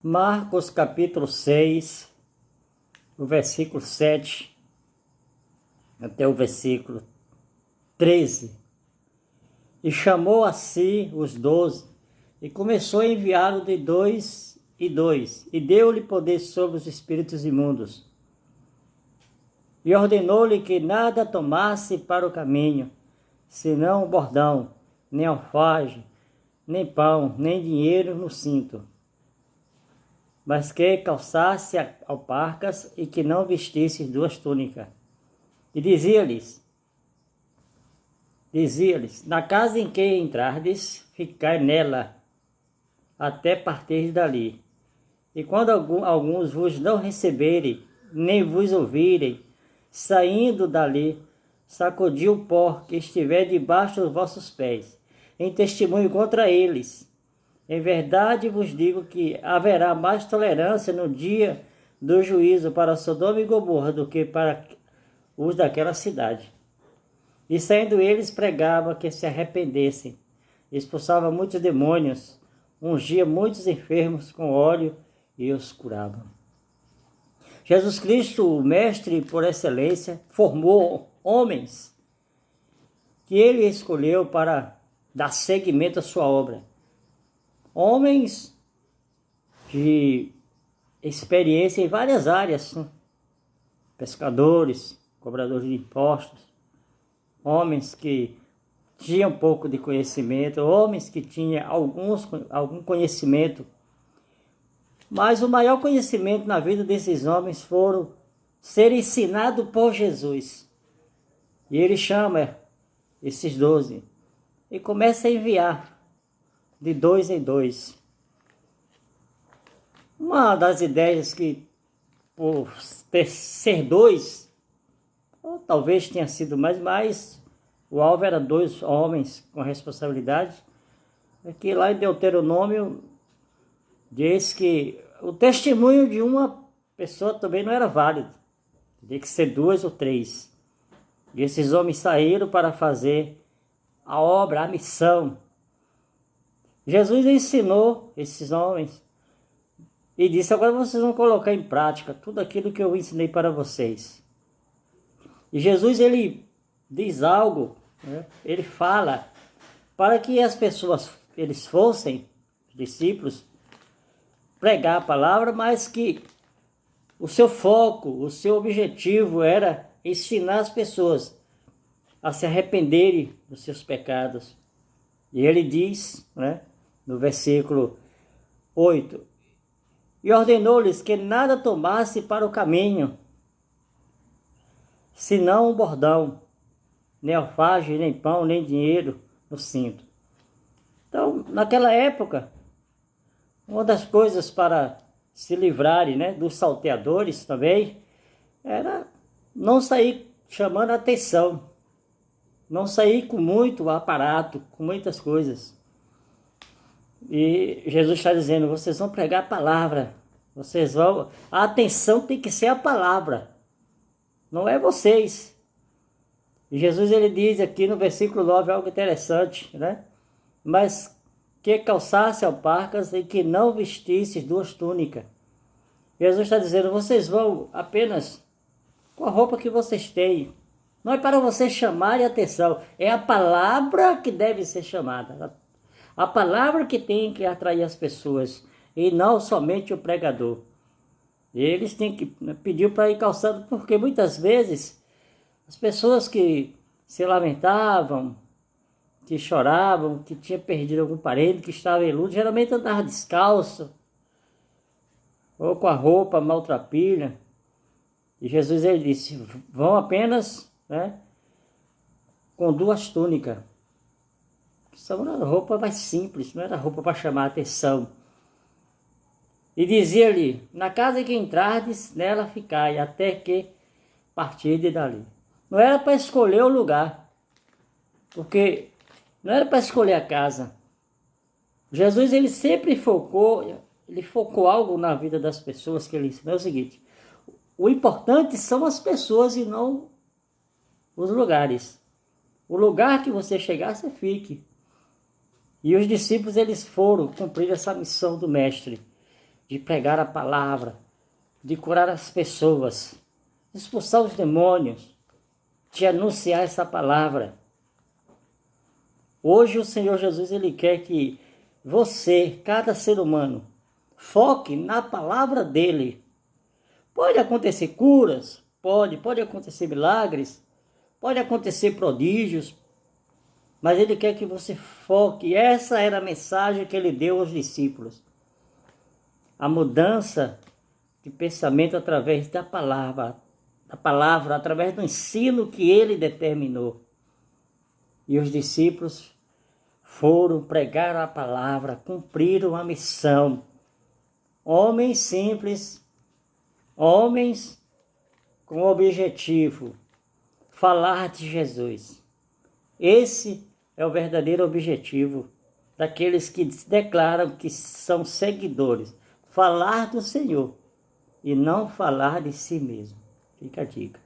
Marcos capítulo 6, o versículo 7 até o versículo 13. E chamou a si os 12, e começou a enviá-los de dois em dois, e deu-lhe poder sobre os espíritos imundos. E ordenou-lhe que nada tomasse para o caminho, senão o bordão, nem alfage, nem pão, nem dinheiro no cinto, mas que calçasse alparcas e que não vestisse 2 túnicas. E dizia-lhes, na casa em que entrardes, ficai nela, até partir dali. E quando alguns vos não receberem, nem vos ouvirem, saindo dali, sacudi o pó que estiver debaixo dos vossos pés, em testemunho contra eles. Em verdade vos digo que haverá mais tolerância no dia do juízo para Sodoma e Gomorra do que para os daquela cidade. E saindo eles, pregava que se arrependessem, expulsava muitos demônios, ungia muitos enfermos com óleo e os curava. Jesus Cristo, o mestre por excelência, formou homens que ele escolheu para dar seguimento à sua obra. Homens de experiência em várias áreas, pescadores, cobradores de impostos, homens que tinham um pouco de conhecimento, homens que tinham algum conhecimento. Mas o maior conhecimento na vida desses homens foram ser ensinados por Jesus. E ele chama esses 12 e começa a enviar de 2 em 2. Uma das ideias que, por ser 2, ou talvez tenha sido mais, mas o alvo era 2 homens com responsabilidade, é que lá em Deuteronômio diz que o testemunho de uma pessoa também não era válido, tinha que ser 2 ou 3. E esses homens saíram para fazer a obra, a missão. Jesus ensinou esses homens e disse: agora vocês vão colocar em prática tudo aquilo que eu ensinei para vocês. E Jesus, ele diz algo, né? Ele fala para que as pessoas, eles fossem, os discípulos, pregar a palavra, mas que o seu foco, o seu objetivo era ensinar as pessoas a se arrependerem dos seus pecados. E ele diz, né, no versículo 8, e ordenou-lhes que nada tomasse para o caminho, senão um bordão, nem alfage, nem pão, nem dinheiro no cinto. Então, naquela época, uma das coisas para se livrarem, né, dos salteadores também, era não sair chamando a atenção, não sair com muito aparato, com muitas coisas. E Jesus está dizendo: vocês vão pregar a palavra, a atenção tem que ser a palavra, não é vocês. E Jesus, ele diz aqui no versículo 9 algo interessante, né? Mas que calçasse alparcas e que não vestisse 2 túnicas. Jesus está dizendo: vocês vão apenas com a roupa que vocês têm. Não é para vocês chamarem a atenção, é a palavra que deve ser chamada. A palavra que tem que atrair as pessoas, e não somente o pregador. Eles têm que pedir para ir calçado, porque muitas vezes as pessoas que se lamentavam, que choravam, que tinha perdido algum parente, que estava em luto, geralmente andavam descalço, ou com a roupa maltrapilha. E Jesus, ele disse: vão apenas, né, com 2 túnicas. São uma roupa mais simples, não era roupa para chamar a atenção. E dizia-lhe: na casa em que entrardes, nela ficai, até que partirdes dali. Não era para escolher o lugar, porque não era para escolher a casa. Jesus, ele sempre focou algo na vida das pessoas, que ele ensinou o seguinte: o importante são as pessoas e não os lugares. O lugar que você chegar, você fique. E os discípulos, eles foram cumprir essa missão do mestre. de pregar a palavra, de curar as pessoas, de expulsar os demônios, de anunciar essa palavra. Hoje o Senhor Jesus, Ele quer que você, cada ser humano, foque na palavra dEle. Pode acontecer curas, pode acontecer milagres, pode acontecer prodígios, mas Ele quer que você foque. Essa era a mensagem que Ele deu aos discípulos. A mudança de pensamento através da palavra, através do ensino que Ele determinou. E os discípulos foram pregar a palavra, cumpriram a missão. Homens simples, homens com o objetivo, falar de Jesus. Esse é o verdadeiro objetivo daqueles que declaram que são seguidores. Falar do Senhor e não falar de si mesmo. Fica a dica.